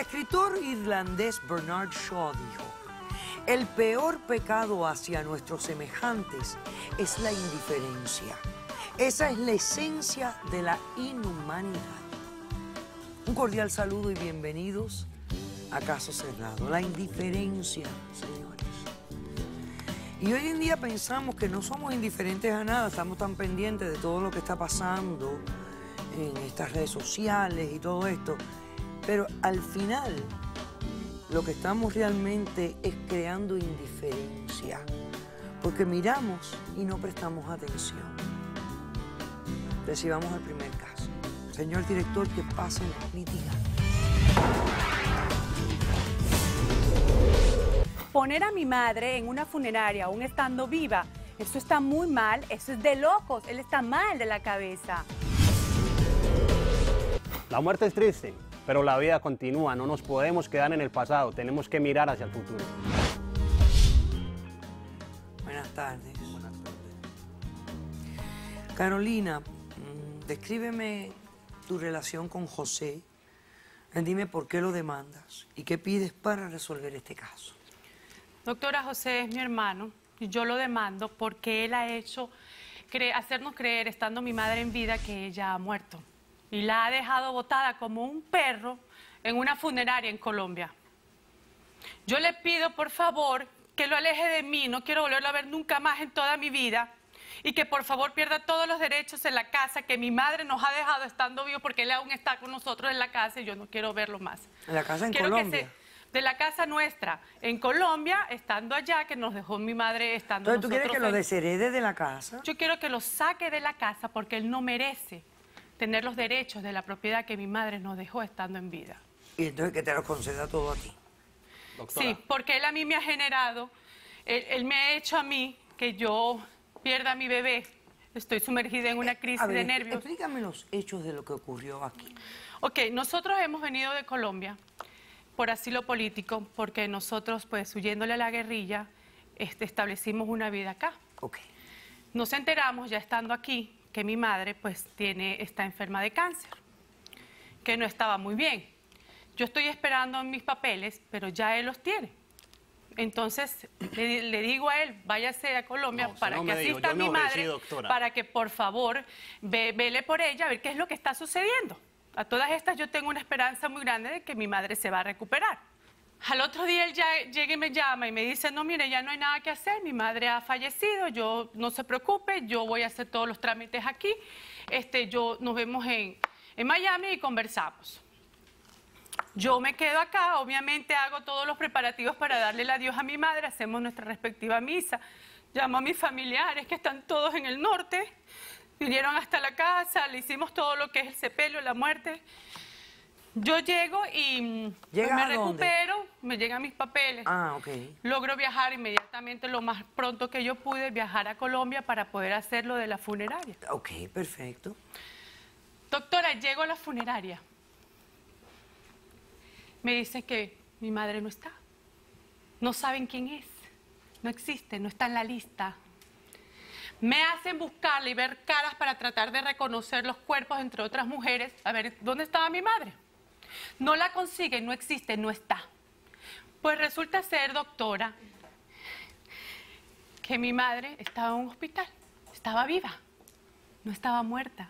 escritor irlandés Bernard Shaw dijo: el peor pecado hacia nuestros semejantes es la indiferencia. Esa es la esencia de la inhumanidad. Un cordial saludo y bienvenidos a Caso Cerrado. La indiferencia, señores. Y hoy en día pensamos que no somos indiferentes a nada, estamos tan pendientes de todo lo que está pasando en estas redes sociales y todo esto. Pero al final, lo que estamos realmente es creando indiferencia, porque miramos y no prestamos atención. Recibamos el primer caso. Señor director, que pasen la crítica. Poner a mi madre en una funeraria aún estando viva, eso está muy mal, eso es de locos, él está mal de la cabeza. La muerte es triste, pero la vida continúa, no nos podemos quedar en el pasado, tenemos que mirar hacia el futuro. Buenas tardes. Buenas tardes. Carolina, descríbeme tu relación con José. Dime por qué lo demandas y qué pides para resolver este caso. Doctora, José es mi hermano y yo lo demando porque él ha hecho hacernos creer, estando mi madre en vida, que ella ha muerto. Y la ha dejado botada como un perro en una funeraria en Colombia. Yo le pido, por favor, que lo aleje de mí. No quiero volverlo a ver nunca más en toda mi vida. Y que, por favor, pierda todos los derechos en la casa que mi madre nos ha dejado estando vivo, porque él aún está con nosotros en la casa y yo no quiero verlo más. ¿En la casa en Colombia? De la casa nuestra, en Colombia, estando allá, que nos dejó mi madre estando Entonces, ¿tú quieres que lo desherede de la casa? Yo quiero que lo saque de la casa porque él no merece tener los derechos de la propiedad que mi madre nos dejó estando en vida. Y entonces que te lo conceda todo a ti. Doctora. Sí, porque él a mí me ha generado, él me ha hecho a mí que yo pierda a mi bebé. Estoy sumergida en una crisis de nervios. Explícame los hechos de lo que ocurrió aquí. Ok, nosotros hemos venido de Colombia por asilo político, porque nosotros, pues, huyéndole a la guerrilla, establecimos una vida acá. Ok. Nos enteramos, ya estando aquí, que mi madre, pues, está enferma de cáncer, que no estaba muy bien. Yo estoy esperando mis papeles, pero ya él los tiene. Entonces, le digo a él, váyase a Colombia para que asista a mi madre, para que, por favor, vele por ella, a ver qué es lo que está sucediendo. A todas estas yo tengo una esperanza muy grande de que mi madre se va a recuperar. Al otro día él ya llega y me llama y me dice, no, mire, ya no hay nada que hacer, mi madre ha fallecido, yo no se preocupe, yo voy a hacer todos los trámites aquí, nos vemos en Miami y conversamos. Yo me quedo acá, obviamente hago todos los preparativos para darle el adiós a mi madre, hacemos nuestra respectiva misa, llamo a mis familiares que están todos en el norte, vinieron hasta la casa, le hicimos todo lo que es el sepelio, la muerte. Yo llego y me recupero, me llegan mis papeles. Ah, ok. Logro viajar inmediatamente, lo más pronto que yo pude, viajar a Colombia para poder hacer lo de la funeraria. Ok, perfecto. Doctora, llego a la funeraria. Me dicen que mi madre no está. No saben quién es. No existe, no está en la lista. Me hacen buscarla y ver caras para tratar de reconocer los cuerpos entre otras mujeres. A ver, ¿dónde estaba mi madre? No la consiguen, no existe, no está. Pues resulta ser, doctora, que mi madre estaba en un hospital. Estaba viva, no estaba muerta.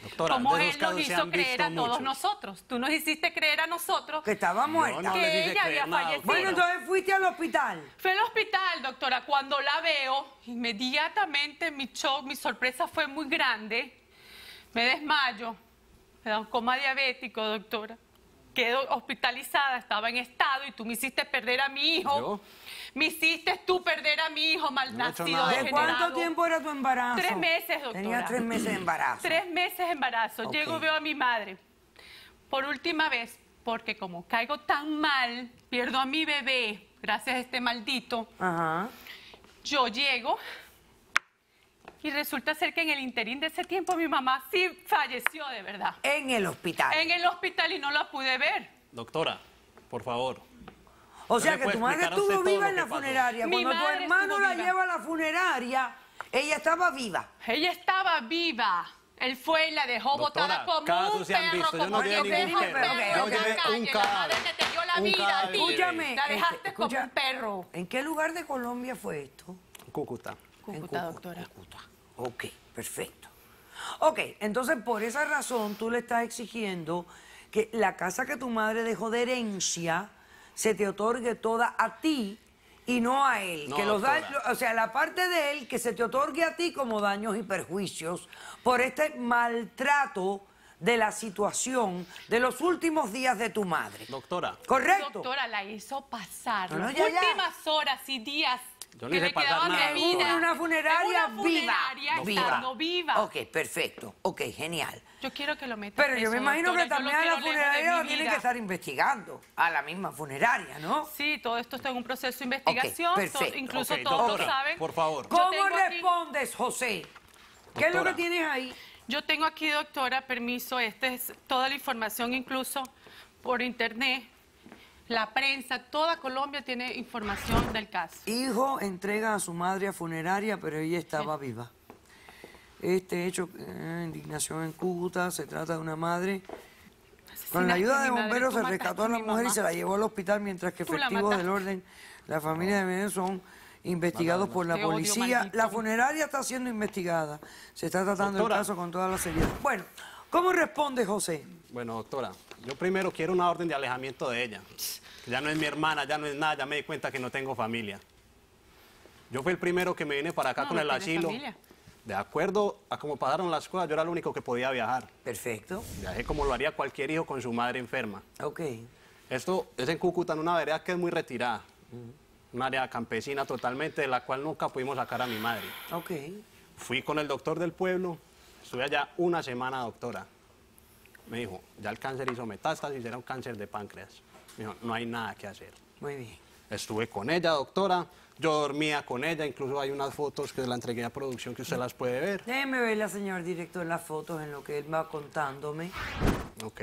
Doctora, como él nos hizo creer a todos nosotros. Tú nos hiciste creer a nosotros que estaba muerta. Que ella había fallecido. Bueno, entonces fuiste al hospital. Fui al hospital, doctora. Cuando la veo, inmediatamente mi shock, mi sorpresa fue muy grande. Me desmayo. Me da un coma diabético, doctora. Quedo hospitalizada, estaba en estado y tú me hiciste perder a mi hijo. ¿Yo? Me hiciste tú perder a mi hijo malnacido, ¿De degenerado. cuánto tiempo era tu embarazo? 3 meses, doctora. Tenía 3 meses de embarazo. 3 meses de embarazo. Ok. Llego y veo a mi madre. Por última vez, porque como caigo tan mal, pierdo a mi bebé, gracias a este maldito. Ajá. Yo llego y resulta ser que en el interín de ese tiempo mi mamá sí falleció de verdad. En el hospital. En el hospital y no la pude ver. Doctora, por favor. O sea ¿Me que puede tu madre explicar a usted estuvo todo viva lo en que la pasó? funeraria. Mi Cuando tu madre hermano estuvo la viva. lleva a la funeraria, ella estaba viva. Ella estaba viva. Él fue y la dejó Doctora, botada como casos un se han perro, visto. Yo no como llevé Dios ningún dejó el perro. perro Yo en la llevé calle, un la cadáver. madre que te dio la Un vida a cadáver ti. llevé. Escúchame. La dejaste como escucha, un perro. ¿En qué lugar de Colombia fue esto? Cúcuta. Cúcuta, doctora. Cúcuta. Ok, perfecto. Ok, entonces por esa razón tú le estás exigiendo que la casa que tu madre dejó de herencia se te otorgue toda a ti y no a él. No, que los doctora. o sea, la parte de él que se te otorgue a ti como daños y perjuicios por este maltrato de la situación de los últimos días de tu madre. Doctora, ¿Correcto? Doctora, la hizo pasar No, no, las ya, ya. últimas horas y días Yo no que hice le pasar quedaban nada, de doctora. vida. En una funeraria En una funeraria viva. estando viva. Ok, perfecto. Ok, genial. Yo quiero que lo meta Pero yo preso, me imagino doctora, que yo lo también a la quiero lejos de funeraria mi lo tienen vida. que estar investigando. A la misma funeraria, ¿no? Sí, todo esto está en un proceso de investigación. perfecto. Incluso Ok, todos doctora, saben. por favor. Yo ¿Cómo tengo aquí- respondes, José? ¿Qué es lo Doctora. que tienes ahí? Yo tengo aquí, doctora, permiso, esta es toda la información, incluso por internet, la prensa, toda Colombia tiene información del caso. Hijo entrega a su madre a funeraria, pero ella estaba viva. Este hecho, indignación en Cúcuta, se trata de una madre. Con la ayuda a de mi madre, bomberos tú se rescató a mataste la a mi mujer y mamá. se la llevó al hospital, mientras que Tú la efectivos del mataste. orden, la familia de Medellín son investigados por la Te odio, policía. maldito. La funeraria está siendo investigada. Se está tratando el Doctora. caso con toda la seriedad. Bueno, ¿cómo responde José? bueno, doctora, yo primero quiero una orden de alejamiento de ella. Que ya no es mi hermana, ya no es nada, ya me di cuenta que no tengo familia. Yo fui el primero que me vine para acá No, con no el tienes asilo. familia. De acuerdo a cómo pasaron las cosas, yo era el único que podía viajar. Perfecto. Viajé como lo haría cualquier hijo con su madre enferma. Ok. Esto es en Cúcuta, en una vereda que es muy retirada. Un área campesina totalmente, de la cual nunca pudimos sacar a mi madre. Ok. Fui con el doctor del pueblo, estuve allá una semana, doctora. Me dijo, ya el cáncer hizo metástasis, era un cáncer de páncreas. Me dijo, no hay nada que hacer. Muy bien. Estuve con ella, doctora, yo dormía con ella, incluso hay unas fotos que la entregué a producción que usted las puede ver. Déjeme verla, señor director, las fotos en lo que él va contándome. Ok.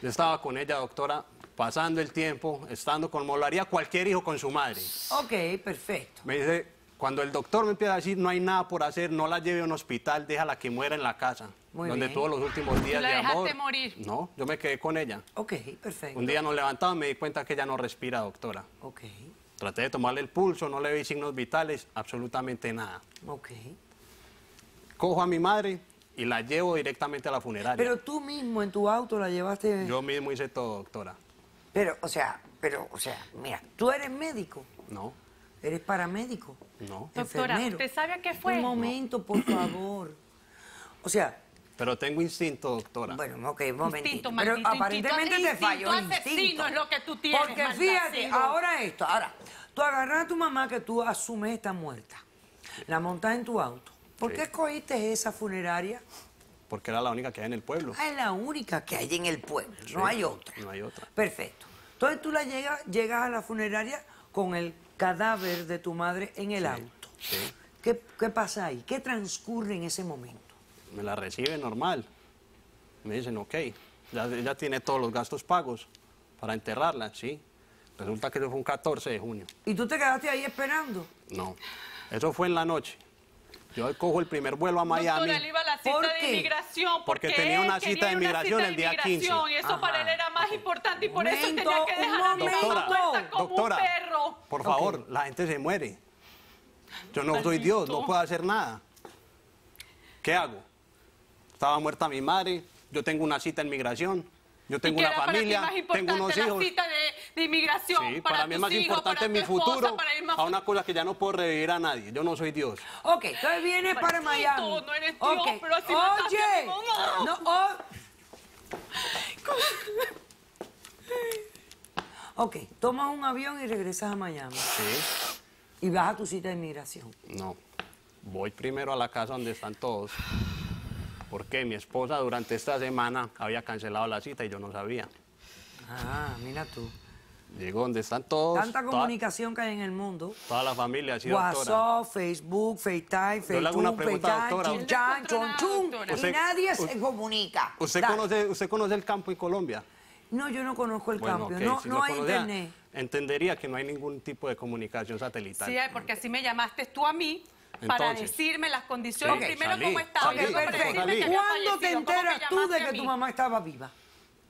Yo estaba con ella, doctora, pasando el tiempo, estando como lo haría cualquier hijo con su madre. Ok, perfecto. Me dice, cuando el doctor me empieza a decir, no hay nada por hacer, no la lleve a un hospital, déjala que muera en la casa. Muy donde bien. tuvo los últimos días la de dejaste amor. morir. No, yo me quedé con ella. Ok, perfecto. Un día nos levantamos y me di cuenta que ella no respira, doctora. Ok, Traté de tomarle el pulso, no le vi signos vitales, absolutamente nada. ok. Cojo a mi madre y la llevo directamente a la funeraria. Pero tú mismo en tu auto la llevaste... Yo mismo hice todo, doctora. Pero, o sea, mira, tú eres médico, No, eres paramédico, no. Doctora, enfermero. ¿usted sabe a qué fue? Un momento, por favor. O sea, Pero tengo instinto, doctora. bueno, ok, un momentito. Instinto, Pero maldito aparentemente instinto, te falló el instinto asesino instinto. es lo que tú tienes, Porque fíjate, malnacido. ahora esto, tú agarras a tu mamá que tú asumes está muerta, la montas en tu auto. ¿Por Sí. qué escogiste esa funeraria? Porque era la única que hay en el pueblo. Ah, es la única que hay en el pueblo, no Sí, hay otra. no hay otra. Perfecto. Entonces tú llegas a la funeraria con el cadáver de tu madre en el auto. Sí. ¿Qué pasa ahí? ¿Qué transcurre en ese momento? Me la recibe normal. Me dicen, ok, ya tiene todos los gastos pagos para enterrarla, sí. Resulta que eso fue un 14 de junio. ¿Y tú te quedaste ahí esperando? No, eso fue en la noche. Yo cojo el primer vuelo a Miami. Doctora, él iba a la cita ¿Por de qué? inmigración Porque porque tenía él una cita quería de una inmigración cita el de día 15. inmigración, Y eso Ajá. para él era más importante y por eso él Momento, tenía que dejar a mi un mamá momento. muerta como Doctora, un perro. por favor, la gente se muere. Yo no soy Dios, no puedo hacer nada. ¿Qué hago? Estaba muerta mi madre, yo tengo una cita en migración, yo ¿Y tengo qué una era para ti familia, más importante tengo unos hijos. la cita de inmigración? Sí, para mí es tus más hijos, importante para mi tu esposa, futuro para el más a una cosa que ya no puedo revivir a nadie. Yo no soy Dios. Ok, entonces vienes para Maldito, Miami. no eres Dios, Ok, pero así mataste a mi mamá. Ok, tomas un avión y regresas a Miami. Sí. Y vas a tu cita de inmigración. No. Voy primero a la casa donde están todos. Porque mi esposa durante esta semana había cancelado la cita y yo no sabía. Ah, mira tú. Llego donde están todos. Tanta comunicación que hay en el mundo. Toda la familia, sí, doctora. WhatsApp, Facebook, FaceTime, Yo le hago una Facebook, pregunta, FaceTime, doctora. Chinchan, Chonchun. Doctora. Y Usted- nadie se comunica. ¿Usted Dale. conoce el campo en Colombia? No, yo no conozco el Bueno, cambio. ok, No, si no lo hay conociera, internet. entendería que no hay ningún tipo de comunicación satelital. Sí, porque así me llamaste tú a mí para Entonces. decirme las condiciones, Sí, primero salí, cómo estaba. salí, y luego para perfecto. decirme que había ¿Cuándo te fallecido. ¿Cómo me enteras tú de llamaste a que tu mí? mamá estaba viva?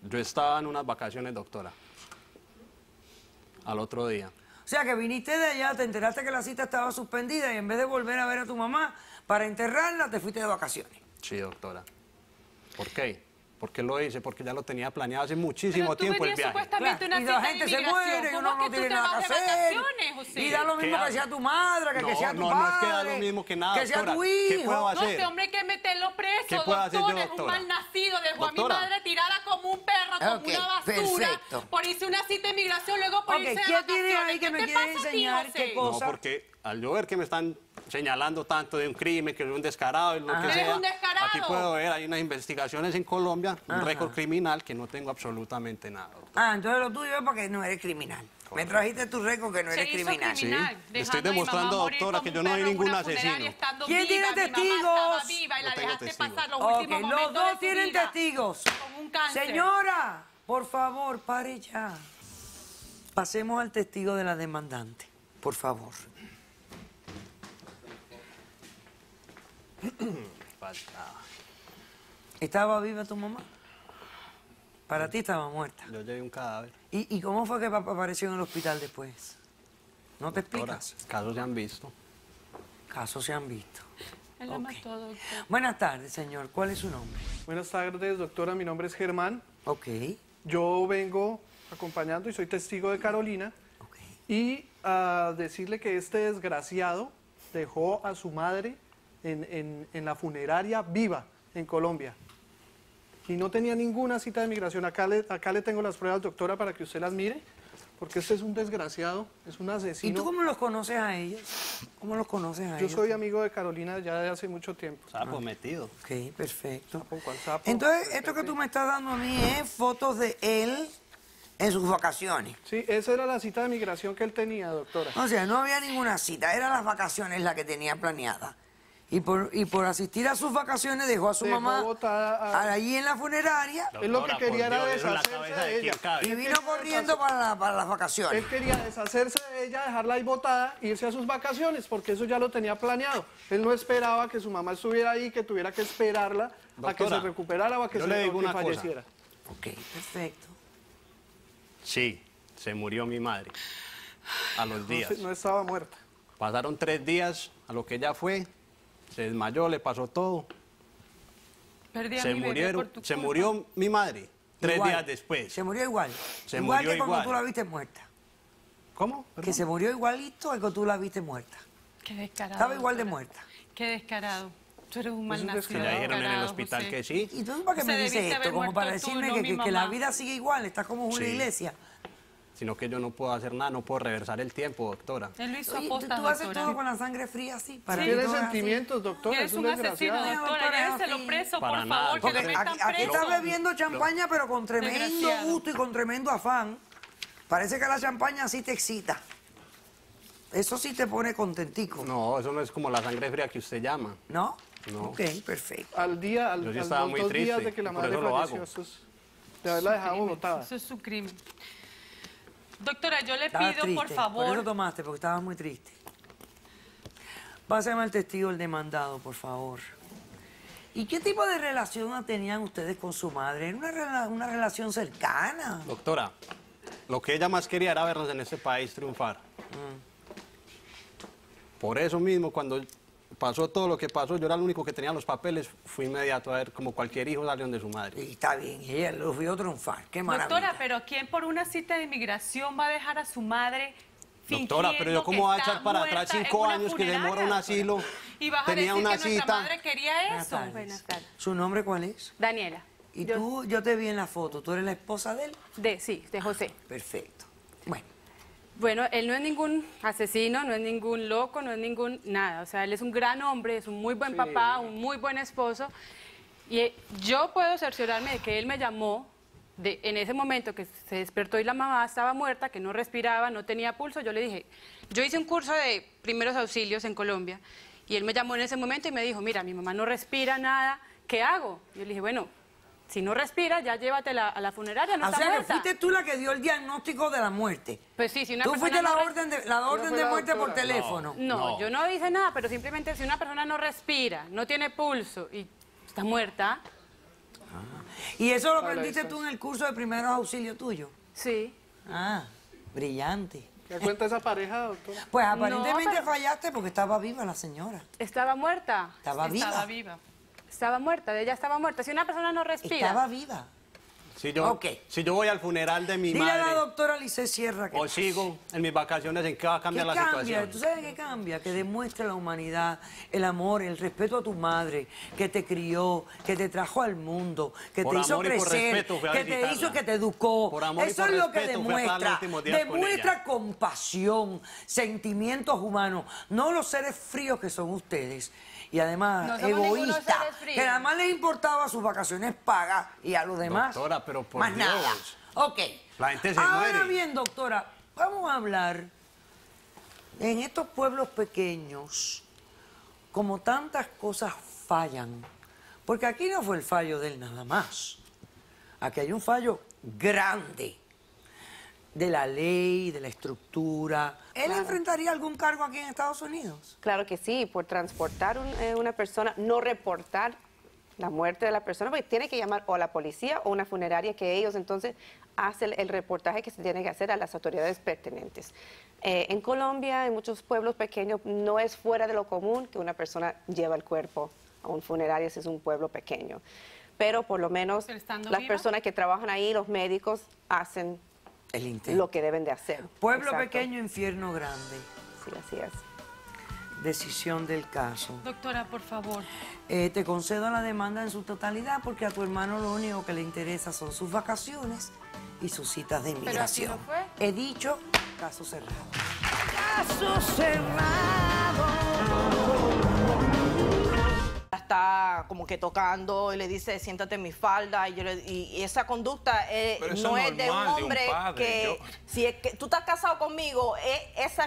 Yo estaba en unas vacaciones, doctora. Al otro día. O sea, que viniste de allá, te enteraste que la cita estaba suspendida y en vez de volver a ver a tu mamá para enterrarla, te fuiste de vacaciones. Sí, doctora. ¿Por qué? ¿Por qué lo hice? Porque ya lo tenía planeado hace muchísimo Pero tú tiempo el venías viaje. supuestamente Claro, una y cita la de gente se inmigración. muere y ¿Cómo uno es no que tú tiene te nada vas que de hacer. vacaciones, José? Y da lo mismo ¿Qué que sea hago? tu madre, que sea tu No, padre. no es que da lo mismo que nada, que sea doctora. tu ¿Qué hijo. puedo No, hacer? este hombre hay que meterlo preso, ¿Qué puedo hacer yo, doctor, es un doctora? mal nacido, dejó a mi Doctora. madre tirada como un perro, como Ok, una basura, perfecto. por irse a una cita de inmigración, luego por Ok, irse de ¿qué tienes vacaciones. ahí que ¿Qué me te quieres pasa a ti, enseñar? José? ¿Qué cosa? No, porque al yo ver que me están señalando tanto de un crimen, que soy un descarado y lo Ajá. que Eres sea, un descarado. aquí puedo ver, hay unas investigaciones en Colombia, un Ajá. récord criminal que no tengo absolutamente nada. doctora. Ah, entonces lo tuyo es porque no eres criminal. Me trajiste tu récord que no Se eres hizo criminal. criminal, Sí, dejando estoy a mi mamá demostrando, morir doctora, como que un yo no soy perro en ningún una funeraria asesino. estando ¿Quién viva, tiene mi mamá testigos? estaba viva y la No tengo dejaste testigos. pasar los Ok, últimos los momentos de dos su tienen vida testigos. con un cáncer. Señora, por favor, pare ya. Pasemos al testigo de la demandante, por favor. Falta. ¿Estaba viva tu mamá? Para ti estaba muerta. Yo llevé un cadáver. ¿Y cómo fue que papá apareció en el hospital después? ¿No te Doctora, explicas? casos se han visto. Casos se han visto. Él la Ok. mató, doctor. Buenas tardes, señor. ¿Cuál es su nombre? Buenas tardes, doctora. Mi nombre es Germán. Ok, Yo vengo acompañando y soy testigo de Carolina. ok. Y a decirle que este desgraciado dejó a su madre en la funeraria viva en Colombia. Y no tenía ninguna cita de migración. Acá le tengo las pruebas, doctora, para que usted las mire. Porque este es un desgraciado, es un ¿Y asesino. tú cómo los conoces a ellos? ¿Cómo los conoces a Yo ellos? soy amigo de Carolina ya de hace mucho tiempo. Sapo metido. Ok, perfecto. Sapo, ¿cuál sapo? Entonces, esto que tú me estás dando a mí es fotos de él en sus vacaciones. Sí, esa era la cita de migración que él tenía, doctora. O sea, no había ninguna cita, eran las vacaciones la que tenía planeada. Y por asistir a sus vacaciones dejó a su Dejó mamá botada allí en la funeraria Él lo que quería era Dios, eso en la deshacerse cabeza de de quién ella. cabe. y vino corriendo para las vacaciones. Él quería deshacerse de ella, dejarla ahí botada, irse a sus vacaciones, porque eso ya lo tenía planeado. Él no esperaba que su mamá estuviera ahí, que tuviera que esperarla a que Doctora, se recuperara o a que yo se le digo que una cosa. falleciera. Ok, perfecto. Sí, se murió mi madre. A los días. No estaba muerta. Pasaron 3 días a lo que ella fue. Se desmayó, le pasó todo. Perdí a Se mi bebé por tu se culpa. murió mi madre 3 Igual. días después. Se murió igual. Se igual murió que cuando igual. tú la viste muerta. ¿Cómo? Que Perdón. se murió igualito a que tú la viste muerta. Qué descarado. Estaba igual de doctora. muerta. Qué descarado. Tú eres un mal Es un Que nacido. ya dijeron en el descarado, hospital José. que sí. ¿Y tú para qué me Usted dices debiste esto? haber Como para muerto tú, decirme no mi que la mamá. vida sigue igual, está como una Sí. iglesia. Sino que yo no puedo hacer nada, no puedo reversar el tiempo, doctora. Él lo hizo Oye, aposta, tú haces doctora. todo con la sangre fría así. Para Tiene que todo es así. sentimientos, doctora, Eres es un un asesino, desgraciado. doctora. Doctora, Lléveselo sí. preso, Para por nada, favor, que Porque lo metan aquí preso. estás bebiendo champaña, pero con tremendo Desgraciado. gusto y con tremendo afán. Parece que la champaña sí te excita. Eso sí te pone contentico, No, eso no es como la sangre fría que usted llama. ¿no? No. Ok, perfecto. Al día, Yo sí a estaba los muy 2 días triste, de que la y por madre eso lo falleció, hago. eso es de haberla dejado Crimen, botada. Eso es su crimen. Doctora, yo le Estabas pido, por triste, favor, Por eso tomaste, porque estabas muy triste. Pásame al testigo el demandado, por favor. ¿Y qué tipo de relación tenían ustedes con su madre? ¿Era una relación cercana? Doctora, lo que ella más quería era vernos en este país triunfar. Por eso mismo, cuando pasó todo lo que pasó, yo era el único que tenía los papeles, fui inmediato a ver como cualquier hijo salieron de su madre. Y está bien, y ella lo vio triunfar. Qué maravilla. doctora, pero ¿quién por una cita de inmigración va a dejar a su madre Doctora, pero yo cómo voy a echar para atrás 5 años que demora un asilo, y vas a tenía decir una que nuestra cita. madre quería Buenas eso? tardes. Buenas tardes. ¿Su nombre cuál es? Daniela. Y yo te vi en la foto. ¿Tú eres la esposa de él? Sí, de José. Perfecto. Bueno, Bueno, él no es ningún asesino, no es ningún loco, no es ningún nada. O sea, él es un gran hombre, es un muy buen papá, un muy buen esposo. Y yo puedo cerciorarme de que él me llamó en ese momento que se despertó y la mamá estaba muerta, que no respiraba, no tenía pulso. Yo le dije, yo hice un curso de primeros auxilios en Colombia y él me llamó en ese momento y me dijo, mira, mi mamá no respira nada, ¿qué hago? Yo le dije, bueno, Si no respira, ya llévatela a la funeraria, no O está sea que muerta. fuiste tú la que dio el diagnóstico de la muerte. Pues sí, si una Tú persona fuiste no la orden fue de la muerte por doctora. teléfono. No, yo no hice nada, pero simplemente si una persona no respira, no tiene pulso y está muerta, ¿Y eso lo Vale, aprendiste eso tú en el curso de primeros auxilios tuyo? sí. Ah, brillante. ¿Qué cuenta esa pareja, doctora? Pues aparentemente pero- fallaste porque estaba viva la señora. Estaba muerta. Estaba viva. Estaba viva. Estaba muerta, ella estaba muerta. Si una persona no respira, Estaba viva. Si yo, Ok. si yo voy al funeral de mi Dile a la madre doctora Lice Sierra que... o sigo en mis vacaciones, ¿en qué va a ¿Qué cambiar la cambia? situación? ¿Tú sabes qué cambia? Que demuestre la humanidad, el amor, el respeto a tu madre, que te crió, que te trajo al mundo, que Por te hizo amor y por crecer, respeto fui a que te visitarla. hizo, que te educó. Por amor y Eso por es lo que respeto fui a pasar los demuestra. últimos días con Demuestra ella. compasión, sentimientos humanos, no los seres fríos que son ustedes. Y además, No somos ningunos egoístas, seres fríos. que nada más les importaba sus vacaciones pagas y a los demás. Doctora, pero por más Dios. nada. Ok. La gente se Ahora muere. bien, doctora, vamos a hablar en estos pueblos pequeños, como tantas cosas fallan, porque aquí no fue el fallo de él nada más. Aquí hay un fallo grande de la ley, de la estructura. ¿Él enfrentaría algún cargo aquí en Estados Unidos? Claro que sí, por transportar una persona, no reportar la muerte de la persona, porque tiene que llamar o a la policía o una funeraria, que ellos entonces hacen el reportaje que se tiene que hacer a las autoridades pertinentes. En Colombia, en muchos pueblos pequeños, no es fuera de lo común que una persona lleva el cuerpo a un funerario si es un pueblo pequeño. Pero por lo menos Pero estando las viva. personas que trabajan ahí, los médicos, hacen El intento. lo que deben de hacer. Pueblo Exacto. pequeño, infierno grande. Sí, así es. Decisión del caso. Doctora, por favor. Te concedo la demanda en su totalidad porque a tu hermano lo único que le interesa son sus vacaciones y sus citas de así inmigración. no fue. He dicho, caso cerrado. Caso cerrado. Está como que tocando y le dice, siéntate en mi falda. Y esa conducta Pero eso no es es de un normal de un hombre padre, que, yo- si es que tú estás casado conmigo, esa